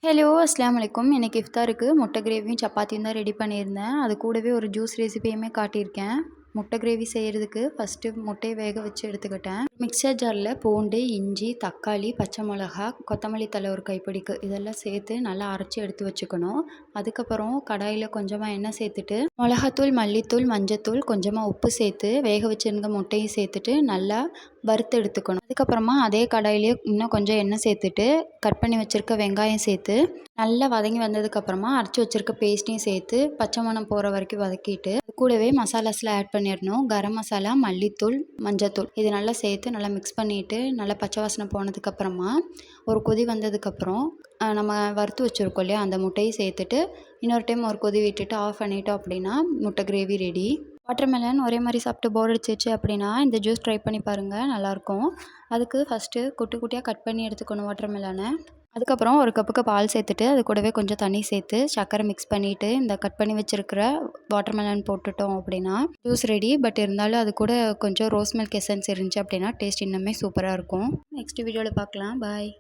Hello அஸ்ஸலாமு அலைக்கும். இன்னைக்கு இஃப்தாருக்கு முட்டை கிரேவியும் சப்பாத்தியும் தான் ரெடி பண்ணியிருந்தேன். அது கூடவே ஒரு ஜூஸ் ரெசிபியுமே காட்டியிருக்கேன். முட்டை கிரேவி செய்கிறதுக்கு ஃபஸ்ட்டு முட்டையை வேக வச்சு எடுத்துக்கிட்டேன். மிக்சர் ஜாரில் பூண்டு, இஞ்சி, தக்காளி, பச்சை மிளகா, கொத்தமல்லி தழை ஒரு கைப்பிடிக்கு இதெல்லாம் சேர்த்து நல்லா அரைச்சி எடுத்து வச்சுக்கணும். அதுக்கப்புறம் கடாயில் கொஞ்சமாக எண்ணெய் சேர்த்துட்டு மிளகாத்தூள், மல்லித்தூள், மஞ்சத்தூள், கொஞ்சமாக உப்பு சேர்த்து வேக வச்சுருந்த முட்டையும் சேர்த்துட்டு நல்லா வறுத்து எடுத்துக்கணும். அதுக்கப்புறமா அதே கடாயிலே இன்னும் கொஞ்சம் எண்ணெய் சேர்த்துட்டு கட் பண்ணி வச்சுருக்க வெங்காயம் சேர்த்து நல்லா வதங்கி வந்ததுக்கப்புறமா அரைச்சி வச்சுருக்க பேஸ்ட்டையும் சேர்த்து பச்சை மணம் போகிற வரைக்கும் வதக்கிட்டு கூடவே மசாலாஸ்லாம் ஆட் பண்ணிடணும். கரம் மசாலா, மல்லித்தூள், மஞ்சத்தூள் இது நல்லா சேர்த்து நல்லா மிக்ஸ் பண்ணிவிட்டு நல்லா பச்சை வாசனை போனதுக்கப்புறமா ஒரு கொதி வந்ததுக்கப்புறம் நம்ம வறுத்து வச்சுருக்கோம் இல்லையா அந்த முட்டையை சேர்த்துட்டு இன்னொரு டைம் ஒரு கொதி விட்டுட்டு ஆஃப் பண்ணிட்டோம் அப்படின்னா முட்டை கிரேவி ரெடி. வாட்டர்மெலன் ஒரே மாதிரி சாப்பிட்டு போர் அடிச்சிச்சு அப்படின்னா இந்த ஜூஸ் ட்ரை பண்ணி பாருங்கள், நல்லாயிருக்கும். அதுக்கு ஃபஸ்ட்டு குட்டி குட்டியாக கட் பண்ணி எடுத்துக்கணும் வாட்டர்மெலனை. அதுக்கப்புறம் ஒரு கப்புக்கு பால் சேர்த்துட்டு அது கூடவே கொஞ்சம் தண்ணி சேர்த்து சர்க்கரை மிக்ஸ் பண்ணிவிட்டு இந்த கட் பண்ணி வச்சுருக்கிற வாட்டர்மெலன் போட்டுட்டோம் அப்படின்னா ஜூஸ் ரெடி. பட் இருந்தாலும் அது கூட கொஞ்சம் ரோஸ் மில்க் எசன்ஸ் இருந்துச்சு அப்படின்னா டேஸ்ட் இன்னுமே சூப்பராக இருக்கும். நெக்ஸ்ட் வீடியோவில் பார்க்கலாம். பாய்.